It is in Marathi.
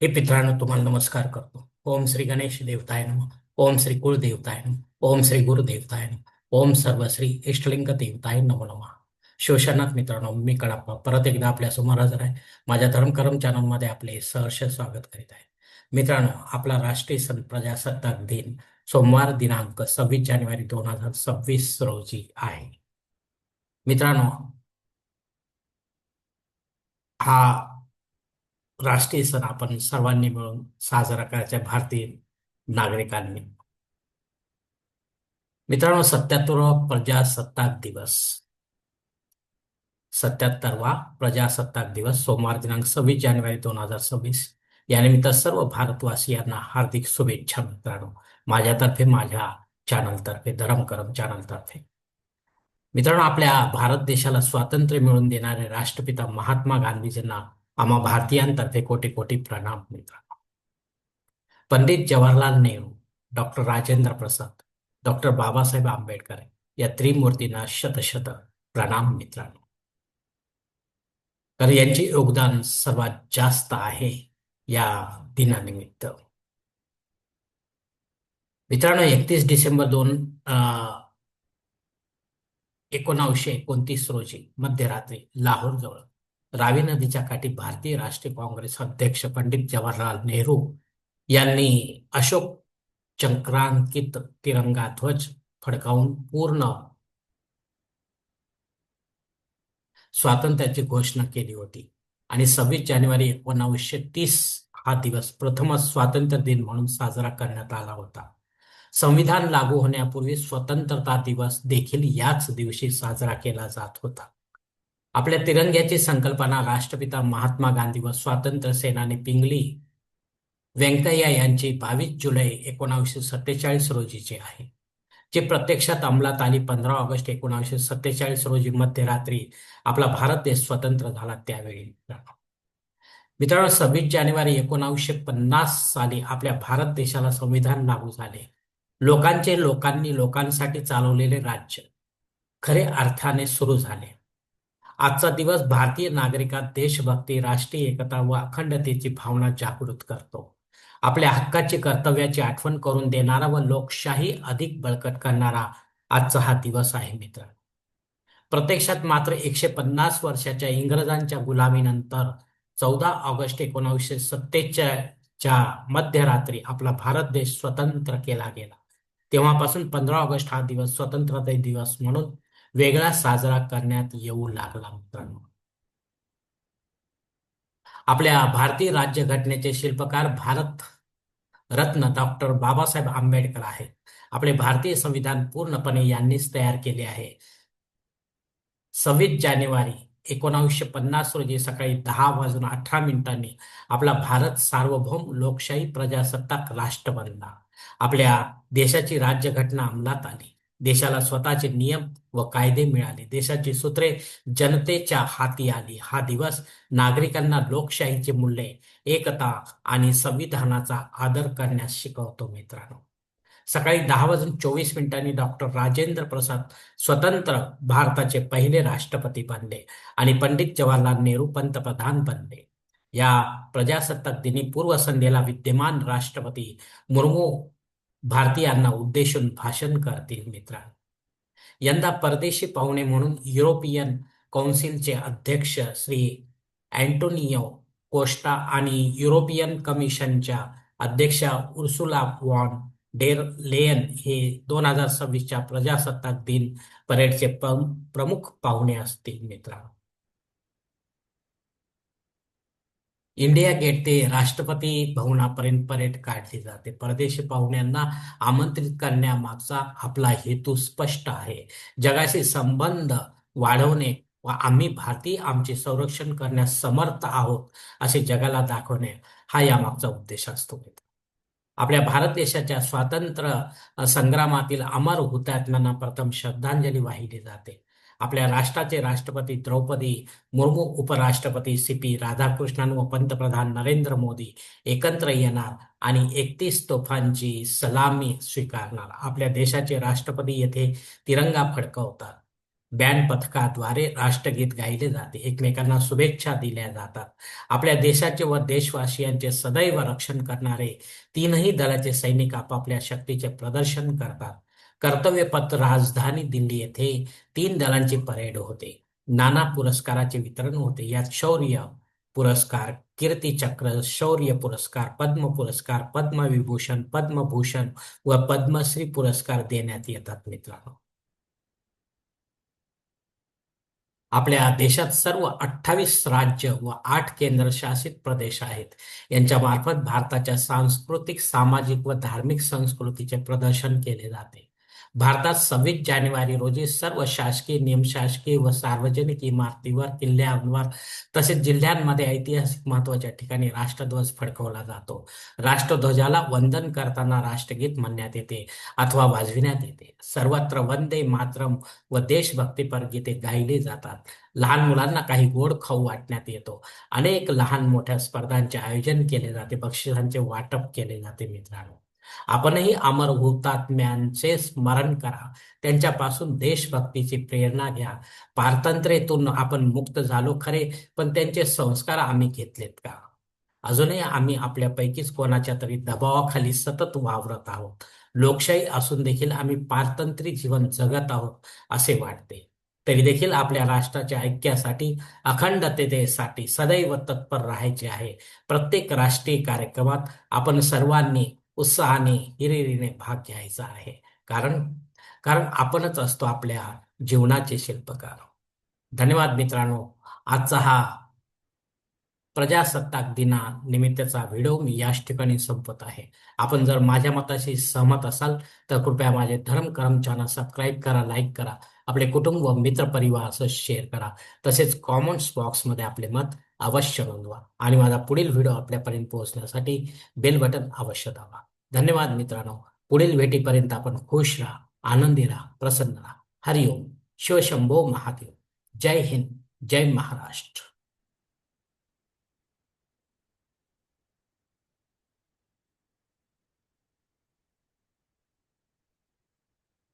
हे मित्रांनो, तुम्हाला नमस्कार करतो. ओम श्री गणेश देवताय नमः. ओम श्री कुळ देवताय नमः. ओम श्री गुरु देवताय नमः. ओम सर्व श्री इष्टलिंग देवताय नमो नमः. शिवशरणात मित्रांनो, मी कडाप्पा परत एकदा आपल्या समोर हजर आहे. माझ्या धर्मकरम चॅनलमध्ये आपले सहर्ष स्वागत करीत आहे. मित्रांनो, आपला राष्ट्रीय सण प्रजासत्ताक दिन सोमवार दिनांक 26 जानेवारी 2026 रोजी आहे. मित्रांनो, हा राष्ट्रीय सण आपण सर्वांनी मिळून साजरा करायचा आहे, भारतीय नागरिकांनी. मित्रांनो, 77वा प्रजासत्ताक दिवस 77वा प्रजासत्ताक दिवस सोमवार दिनांक 26 जानेवारी 2026 यानिमित्त सर्व भारतवासियांना हार्दिक शुभेच्छा. मित्रांनो, माझ्यातर्फे, माझ्या चॅनलतर्फे, धरमकरम चॅनलतर्फे. मित्रांनो, आपल्या भारत देशाला स्वातंत्र्य मिळवून देणारे राष्ट्रपिता महात्मा गांधीजींना आम्हा भारतीयांतर्फे कोटी कोटी प्रणाम. मित्रांनो, पंडित जवाहरलाल नेहरू, डॉक्टर राजेंद्र प्रसाद, डॉक्टर बाबासाहेब आंबेडकर या त्रिमूर्तींना शतशत प्रणाम. मित्रांनो, तर यांचे योगदान सर्वात जास्त आहे या दिनानिमित्त. मित्रांनो, 31 डिसेंबर 1929 रोजी मध्यरात्री लाहोरजवळ रावी नदीच्या काठी भारतीय राष्ट्रीय काँग्रेस अध्यक्ष पंडित जवाहरलाल नेहरू यांनी अशोक चक्रांकित तिरंगा ध्वज फडकावून पूर्ण स्वातंत्र्याची घोषणा केली होती. आणि 26 जानेवारी 1930 हा दिवस प्रथमच स्वातंत्र्य दिन म्हणून साजरा करण्यात आला होता. संविधान लागू होण्यापूर्वी स्वतंत्रता दिवस देखील याच दिवशी साजरा केला जात होता. आपल्या तिरंग्याची संकल्पना राष्ट्रपिता महात्मा गांधी व स्वातंत्र्य सेनानी पिंगली व्यंकय्या यांची 22 जुलै 1947 रोजीची आहे, जे प्रत्यक्षात अंमलात आली 15 ऑगस्ट 1947 रोजी मध्यरात्री आपला भारत देश स्वतंत्र झाला त्यावेळी. मित्रांनो, 26 जानेवारी 1950 साली आपल्या भारत देशाला संविधान लागू झाले. लोकांनी लोकांसाठी चालवलेले राज्य खरे अर्थाने सुरू झाले. आजचा दिवस भारतीय नागरिकात देशभक्ती, राष्ट्रीय एकता व अखंडतेची भावना जागृत करतो. आपल्या हक्काची, कर्तव्याची आठवण करून देणारा व लोकशाही अधिक बळकट करणारा आजचा हा दिवस आहे. मित्रांनो, प्रत्यक्षात मात्र 150 वर्षाच्या इंग्रजांच्या गुलामीनंतर 14 ऑगस्ट 1947च्या मध्यरात्री आपला भारत देश स्वतंत्र केला गेला. तेव्हापासून 15 ऑगस्ट हा दिवस स्वतंत्रता दिवस म्हणून वेगळा साजरा करण्यात येऊ लागला. मित्रांनो, आपल्या भारतीय राज्यघटनेचे शिल्पकार भारत रत्न डॉक्टर बाबासाहेब आंबेडकर आहेत. आपले भारतीय संविधान पूर्णपणे यांनीच तयार केले आहे. 26 जानेवारी 1950 रोजी सकाळी 10:18 आपला भारत सार्वभौम लोकशाही प्रजासत्ताक राष्ट्र बनला. आपल्या देशाची राज्यघटना अंमलात आली. देशाला स्वतःचे नियम व कायदे मिळाले. देशाची सूत्रे जनतेच्या हाती आली. हा दिवस नागरिकांना लोकशाहीची मूल्ये, एकता आणि संविधानाचा आदर करण्यास शिकवतो. मित्रांनो, सकाळी 10:24 डॉक्टर राजेंद्र प्रसाद स्वतंत्र भारताचे पहिले राष्ट्रपती बनले आणि पंडित जवाहरलाल नेहरू पंतप्रधान बनले. या प्रजासत्ताक दिनी पूर्वसंध्येला विद्यमान राष्ट्रपती मुर्मू भारतीयांना उद्देशून भाषण करतील. मित्रांनो, यंदा परदेशी पाहुणे म्हणून युरोपियन कौन्सिलचे अध्यक्ष श्री अँटोनियो कोस्टा आणि युरोपियन कमिशनच्या अध्यक्षा उर्सुला वॉन डेर लेयन हे 2026च्या प्रजासत्ताक दिन परेडचे प्रमुख पाहुणे असतील. मित्रांनो, इंडिया गेट ते राष्ट्रपती भवनापर्यंत परेड काढली जाते. परदेशी पाहुण्यांना आमंत्रित करण्यामागचा आपला हेतू स्पष्ट आहे. जगाशी संबंध वाढवणे व आम्ही भारतीय आमचे संरक्षण करण्यास समर्थ आहोत असे जगाला दाखवणे हा यामागचा उद्देश असतो. आपल्या भारत देशाच्या स्वातंत्र्य संग्रामातील अमर हुतात्म्यांना प्रथम श्रद्धांजली वाहिली जाते. आपल्या राष्ट्राचे राष्ट्रपती द्रौपदी मुर्मू, उपराष्ट्रपती सी.पी. राधाकृष्णन व पंतप्रधान नरेंद्र मोदी एकत्र येणार आणि 31 तोफांची सलामी स्वीकारणार. आपल्या देशाचे राष्ट्रपती येथे तिरंगा फडकवतात. बँड पथकाद्वारे राष्ट्रगीत गायले जाते, एकमेकांना शुभेच्छा दिल्या जातात. आपल्या देशाचे व देशवासियांचे सदैव रक्षण करणारे तीनही दलाचे सैनिक आपापल्या शक्तीचे प्रदर्शन करतात. कर्तव्यपथ राजधानी दिल्ली येथे तीन दलांची परेड होते. नाना पुरस्काराचे वितरण होते. यात शौर्य पुरस्कार, कीर्ती चक्र, शौर्य पुरस्कार, पद्म पुरस्कार, पद्मविभूषण, पद्मभूषण व पद्मश्री पुरस्कार देण्यात येतात मित्रांनो. आपल्या देशात सर्व 28 राज्य व 8 केंद्रशासित प्रदेश आहेत. यांच्या मार्फत भारताच्या सांस्कृतिक, सामाजिक व धार्मिक संस्कृतीचे प्रदर्शन केले जाते. भारतात 26 जानेवारी रोजी सर्व शासकीय, निमशासकीय व सार्वजनिक इमारतीवर, किल्ल्यांवर तसेच जिल्ह्यांमध्ये ऐतिहासिक महत्त्वाच्या ठिकाणी राष्ट्रध्वज फडकवला जातो. राष्ट्रध्वजाला वंदन करताना राष्ट्रगीत म्हणण्यात येते अथवा वाजविण्यात येते. सर्वत्र वंदे मातरम व देशभक्तीपर गीते गायली जातात. लहान मुलांना काही गोड खाऊ वाटण्यात येतो. अनेक लहान मोठ्या स्पर्धांचे आयोजन केले जाते. बक्षिसांचे वाटप केले जाते मित्रांनो. आपणही अमर हुतात्म्यांचे स्मरण करा. त्यांच्यापासून देशभक्तीची प्रेरणा घ्या. पारतंत्र्यातून आपण मुक्त झालो खरे, पण त्यांचे संस्कार आम्ही घेतलेत का? अजूनही आम्ही आपल्यापैकीच कोणाच्या तरी दबावाखाली सतत वावरत आहोत. लोकशाही असून देखील आम्ही पारतंत्र्य जीवन जगत आहोत असे वाटते. तरी देखील आपल्या राष्ट्राच्या ऐक्यासाठी, अखंडतेसाठी सदैव तत्पर राहायचे आहे. प्रत्येक राष्ट्रीय कार्यक्रमात आपण सर्वांनी उत्साहाने, हिरिरीने भाग घ्यायचा आहे. कारण कारण आपणच असतो आपल्या जीवनाचे शिल्पकार. धन्यवाद मित्रांनो. आजचा हा प्रजासत्ताक दिनानिमित्तचा व्हिडिओ मी याच ठिकाणी संपवत आहे. आपण जर माझ्या मताशी सहमत असाल तर कृपया माझे धर्म करम चॅनल सबस्क्राईब करा, लाईक करा, आपले कुटुंब व मित्रपरिवारासह शेअर करा. तसेच कॉमेंट्स बॉक्समध्ये आपले मत अवश्य नोंदवा आणि माझा पुढील व्हिडिओ आपल्यापर्यंत पोहोचण्यासाठी बेल बटन अवश्य दाबा. धन्यवाद मित्रांनो. पुढील भेटीपर्यंत आपण खुश राहा, आनंदी राहा, प्रसन्न राहा. हरिओम. शिवशंभो महादेव. जय हिंद, जय महाराष्ट्र.